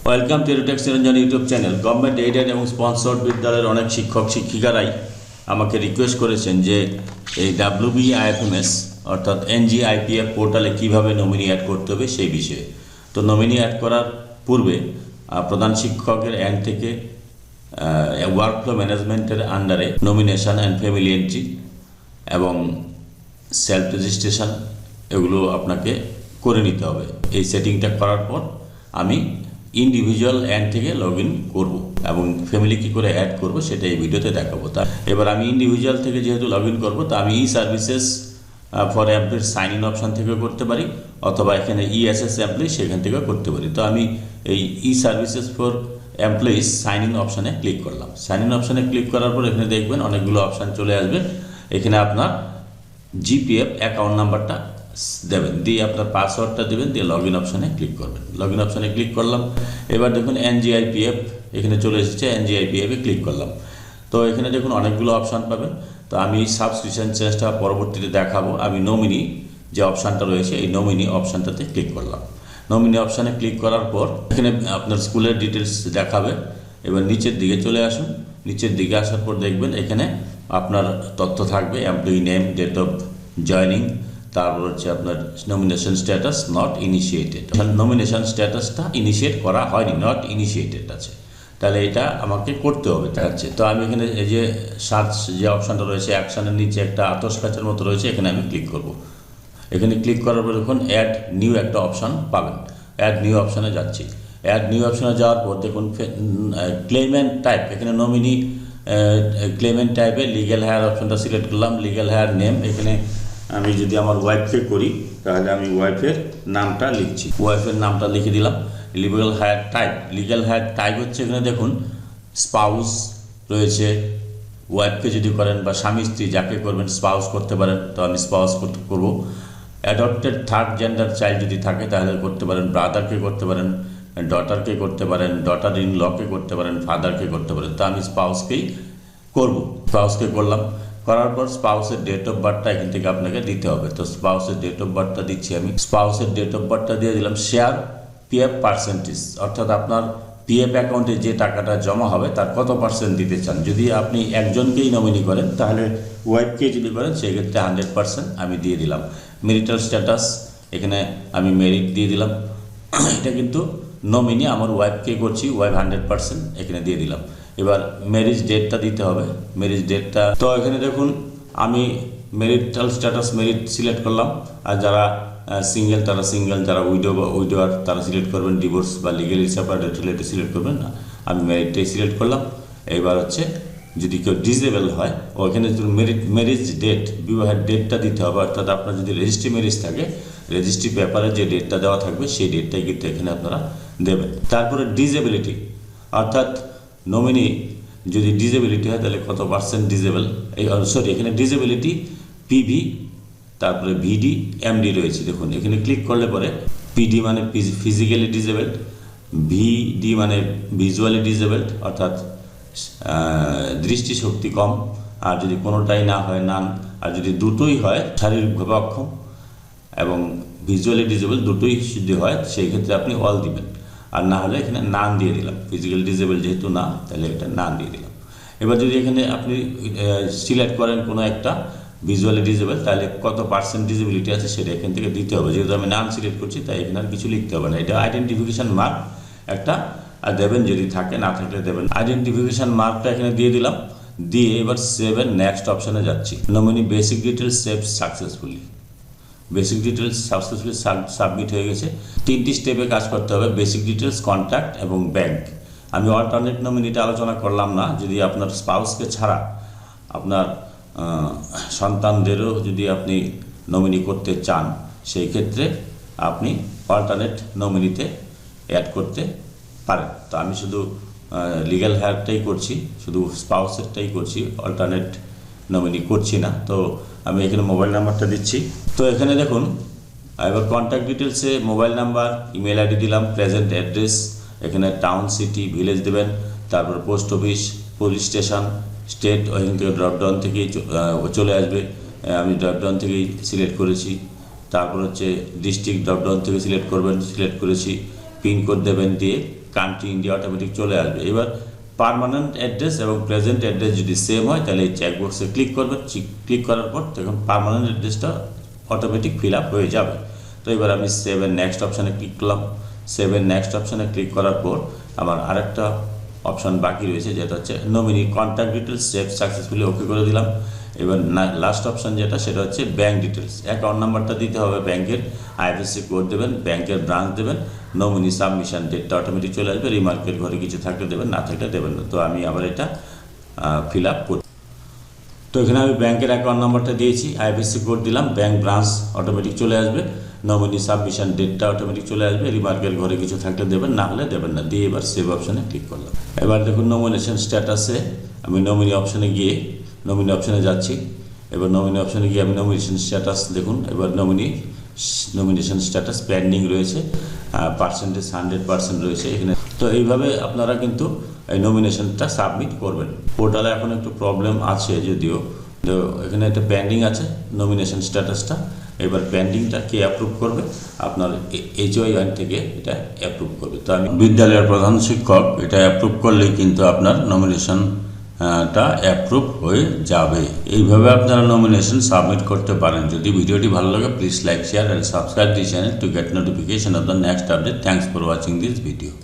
Welcome to Edutech Chiranjan YouTube channel. Government aided এবং sponsored বিদ্যালয়ের অনেক শিক্ষক শিক্ষিকারাই আমাকে রিকোয়েস্ট করেছেন যে এই WBIFMS অর্থাৎ NGIPF পোর্টালে কীভাবে নমিনি অ্যাড করতে হবে সেই বিষয়ে। তো নমিনি অ্যাড করার পূর্বে প্রধান শিক্ষকের এন্ড থেকে ওয়ার্কফ্লো ম্যানেজমেন্টের আন্ডারে নমিনেশন অ্যান্ড ফ্যামিলি এন্ট্রি এবং সেলফ রেজিস্ট্রেশন এগুলো আপনাকে করে নিতে হবে। এই সেটিংটা করার পর আমি ইন্ডিভিজুয়াল এন্ড থেকে লগ ইন করবো এবং ফ্যামিলি কী করে অ্যাড করবো সেটা এই ভিডিওতে দেখাবো। তা এবার আমি ইন্ডিভিজুয়াল থেকে যেহেতু লগ ইন করবো, তা আমি services for employees sign in option থেকেও করতে পারি, অথবা এখানে ESS এমপ্লয়ি সেখান থেকেও করতে পারি। তো আমি এই services for employees sign in অপশানে ক্লিক করলাম। সাইন ইন অপশানে ক্লিক করার পর এখানে দেখবেন অনেকগুলো অপশান চলে আসবে। এখানে আপনার GPF অ্যাকাউন্ট নাম্বারটা দেবেন, দিয়ে আপনার পাসওয়ার্ডটা দেবেন, দিয়ে লগ ইন অপশানে ক্লিক করবেন। লগ ইন অপশানে ক্লিক করলাম। এবার দেখুন NGIPF এখানে চলে এসেছে, NGIPF-এ ক্লিক করলাম। তো এখানে দেখুন অনেকগুলো অপশান পাবেন। তো আমি সাবস্ক্রিপশন চেঞ্জটা পরবর্তীতে দেখাবো। আমি নমিনি যে অপশানটা রয়েছে এই নমিনি অপশানটাতে ক্লিক করলাম। নমিনি অপশানে ক্লিক করার পর এখানে আপনার স্কুলের ডিটেলস দেখাবে। এবার নিচের দিকে চলে আসুন। নিচের দিকে আসার পর দেখবেন এখানে আপনার তথ্য থাকবে, employee name, date of joining, তারপর হচ্ছে আপনার nomination status not initiated. Nomination স্ট্যাটাসটা ইনিশিয়েট করা হয়নি, নট ইনিশিয়েটেড আছে, তাহলে এটা আমাকে করতে হবে দেখাচ্ছে। তো আমি এখানে এই যে সার্চ যে অপশানটা রয়েছে, অ্যাকশানের নিচে একটা আতস কাচের মতো রয়েছে, এখানে আমি ক্লিক করব। এখানে ক্লিক করার পর দেখুন অ্যাড নিউ একটা অপশান পাবেন। অ্যাড নিউ অপশানে যাচ্ছি। অ্যাড নিউ অপশানে যাওয়ার পর দেখুন ক্লেমেন্ট টাইপ, এখানে নমিনি ক্লেমেন্ট টাইপে লিগ্যাল হায়ার অপশানটা সিলেক্ট করলাম। লিগ্যাল হায়ার নেম, এখানে আমি যদি আমার ওয়াইফকে করি তাহলে আমি ওয়াইফের নামটা লিখছি, ওয়াইফের নামটা লিখে দিলাম। Legal heir type, legal heir type হচ্ছে এখানে দেখুন স্পাউস রয়েছে। ওয়াইফকে যদি করেন বা স্বামী স্ত্রী যাকে করবেন স্পাউস করতে পারেন, তো আমি স্পাউস করবো। অ্যাডপ্টেড থার্ড জেন্ডার চাইল্ড যদি থাকে তাহলে করতে পারেন, ব্রাদারকে করতে পারেন, ডটারকে করতে পারেন, ডটার ইন লকে করতে পারেন, ফাদারকে করতে পারেন। তো আমি স্পাউসকেই করবো, স্পাউসকে করলাম। করার পর স্পাউসের ডেট অফ বার্থটা এখান থেকে আপনাকে দিতে হবে। তো স্পাউসের ডেট অফ বার্থটা দিচ্ছি আমি। স্পাউসের ডেট অফ বার্থটা দিয়ে দিলাম। শেয়ার PF পার্সেন্টেজ, অর্থাৎ আপনার PF অ্যাকাউন্টে যে টাকাটা জমা হবে তার কত পার্সেন্ট দিতে চান। যদি আপনি একজনকেই নমিনি করেন তাহলে ওয়াইফকে যদি করেন সেক্ষেত্রে 100% আমি দিয়ে দিলাম। মেরিটাল স্ট্যাটাস, এখানে আমি মেরিট দিয়ে দিলাম। এটা কিন্তু নমিনি আমার ওয়াইফকে করছি, ওয়াইফ 100% এখানে দিয়ে দিলাম। এবার ম্যারেজ ডেটটা দিতে হবে, ম্যারেজ ডেটটা। তো এখানে দেখুন আমি মেরিটাল স্ট্যাটাস মেরিট সিলেক্ট করলাম। আর যারা সিঙ্গেল তারা সিঙ্গেল, যারা উইডো বা উইডোয়ার তারা সিলেক্ট করবেন, ডিভোর্স বা লিগেল সেপারেট রিলেটেড সিলেক্ট করবেন না। আমি মেরিটটাই সিলেক্ট করলাম। এবার হচ্ছে যদি কেউ ডিসেবল হয় ওখানে ম্যারেজ ডেট, বিবাহের ডেটটা দিতে হবে। অর্থাৎ আপনার যদি রেজিস্ট্রি ম্যারেজ থাকে রেজিস্ট্রি পেপারে যে ডেটটা দেওয়া থাকবে সেই ডেটটাই কিন্তু এখানে আপনারা দেবেন। তারপরে ডিসেবিলিটি, অর্থাৎ নমিনি যদি ডিসেবিলিটি হয় তাহলে কত পার্সেন্ট ডিসেবল, এখানে ডিসেবিলিটি PV, তারপরে VD, MD রয়েছে। দেখুন এখানে ক্লিক করলে পরে PD মানে ফিজিক্যালি ডিসেবলড, VD মানে ভিজুয়ালি ডিসেবলড, অর্থাৎ দৃষ্টিশক্তি কম। আর যদি কোনোটাই না হয় নান, আর যদি দুটোই হয় শারীরিকভাবে অক্ষম এবং ভিজুয়ালি ডিসেবল দুটোই যদি হয় সেই ক্ষেত্রে আপনি অল দিবেন। আর না হলে এখানে নান দিয়ে দিলাম। ফিজিক্যাল ডিসেবল যেহেতু না, তাহলে এটা নান দিয়ে দিলাম। এবার যদি এখানে আপনি সিলেক্ট করেন কোনো একটা ভিজুয়ালি ডিসেবল, তাহলে কত পার্সেন্ট ডিসেবিলিটি আছে সেটা এখান থেকে দিতে হবে। যেহেতু আমি নান সিলেক্ট করছি তাই এখানে আর কিছু লিখতে হবে না। এটা আইডেন্টিফিকেশান মার্ক একটা আর দেবেন, যদি থাকে, না থাকলে দেবেন। আইডেন্টিফিকেশান মার্কটা এখানে দিয়ে দিলাম। দিয়ে এবার সেভ এন্ড নেক্সট অপশানে যাচ্ছি। Nominee basic details save successfully, basic details successfully submit হয়ে গেছে। 3টি স্টেপে কাজ করতে হবে, বেসিক ডিটেলস, কন্ট্যাক্ট এবং ব্যাংক। আমি অল্টারনেট নমিনিটা আলোচনা করলাম না। যদি আপনার স্পাউসকে ছাড়া আপনার সন্তানদেরও যদি আপনি নমিনি করতে চান সেই ক্ষেত্রে আপনি অল্টারনেট নমিনিতে অ্যাড করতে পারেন। তো আমি শুধু লিগ্যাল হায়ারটাই করছি, শুধু স্পাউসেরটাই করছি, অল্টারনেট নমিনি করছি না। তো আমি এখানে মোবাইল নাম্বারটা দিচ্ছি। তো এখানে দেখুন এবার কন্ট্যাক্ট ডিটেলসে মোবাইল নাম্বার, ইমেল ID দিলাম, প্রেজেন্ট অ্যাড্রেস, এখানে টাউন, সিটি, ভিলেজ দেবেন, তারপর post office, police station, state, ওইখান থেকে ড্রপডাউন থেকেই চলে আসবে। আমি ড্রপডাউন থেকেই সিলেক্ট করেছি। তারপর হচ্ছে ডিস্ট্রিক্ট ড্রপডাউন থেকে সিলেক্ট করবেন, সিলেক্ট করেছি। পিনকোড দেবেন, দিয়ে কান্ট্রি ইন্ডিয়া অটোমেটিক চলে আসবে। এবার পার্মানেন্ট অ্যাড্রেস এবং প্রেজেন্ট অ্যাড্রেস যদি সেম হয় তাহলে এই চেকবক্সে ক্লিক করবেন। ক্লিক করার পর তখন পার্মানেন্ট অ্যাড্রেসটা অটোমেটিক ফিল আপ হয়ে যাবে। তো এবার আমি সেভ এন্ড নেক্সট অপশানে ক্লিক করলাম। সেভ এন্ড নেক্সট অপশানে ক্লিক করার পর আমার আরেকটা অপশান বাকি রয়েছে, যেটা হচ্ছে nominee contact details save successfully ওকে করে দিলাম। এবার লাস্ট অপশান যেটা সেটা হচ্ছে ব্যাঙ্ক ডিটেলস। অ্যাকাউন্ট নাম্বারটা দিতে হবে, ব্যাংকের আইএফএসসি কোড দেবেন, ব্যাংকের ব্রাঞ্চ দেবেন, নমিনি সাবমিশন ডেটটা অটোমেটিক চলে আসবে, রিমার্কের ঘরে কিছু থাকলে দেবেন, না থাকলে দেবেন না। তো আমি আবার এটা ফিল আপ করি। তো এখানে আমি ব্যাংকের অ্যাকাউন্ট নাম্বারটা দিয়েছি, আইএফএসসি কোড দিলাম, ব্যাংক ব্রাঞ্চ অটোমেটিক চলে আসবে, নমিনি সাবমিশন ডেটটা অটোমেটিক চলে আসবে, রিমার্কের ঘরে কিছু থাকলে দেবেন, না হলে দেবেন না। দিয়ে এবার সেভ অপশানে ক্লিক করলাম। এবার দেখুন নমিনেশন স্ট্যাটাসে আমি নমিনি অপশানে গিয়ে নমিনি অপশানে যাচ্ছি। এবার নমিনি অপশানে গিয়ে আমি নমিনেশন স্ট্যাটাস দেখুন, এবার নমিনেশন স্ট্যাটাস পেন্ডিং রয়েছে, পার্সেন্টেজ 100% রয়েছে এখানে। তো এইভাবে আপনারা কিন্তু এই নমিনেশনটা সাবমিট করবেন। পোর্টালে এখন একটু প্রবলেম আছে যদিও, তো এখানে একটা পেন্ডিং আছে নমিনেশন স্ট্যাটাসটা। এবার পেন্ডিংটা কে অ্যাপ্রুভ করবে? আপনার HY1 থেকে এটা অ্যাপ্রুভ করবে। তো আমি বিদ্যালয়ের প্রধান শিক্ষক এটা অ্যাপ্রুভ করলেই কিন্তু আপনার নমিনেশনটা অ্যাপ্রুভ হয়ে যাবে। এইভাবে আপনারা নমিনেশন সাবমিট করতে পারেন। যদি ভিডিওটি ভালো লাগে please like, share and subscribe this channel to get notification off the next update. Thanks for watching this video.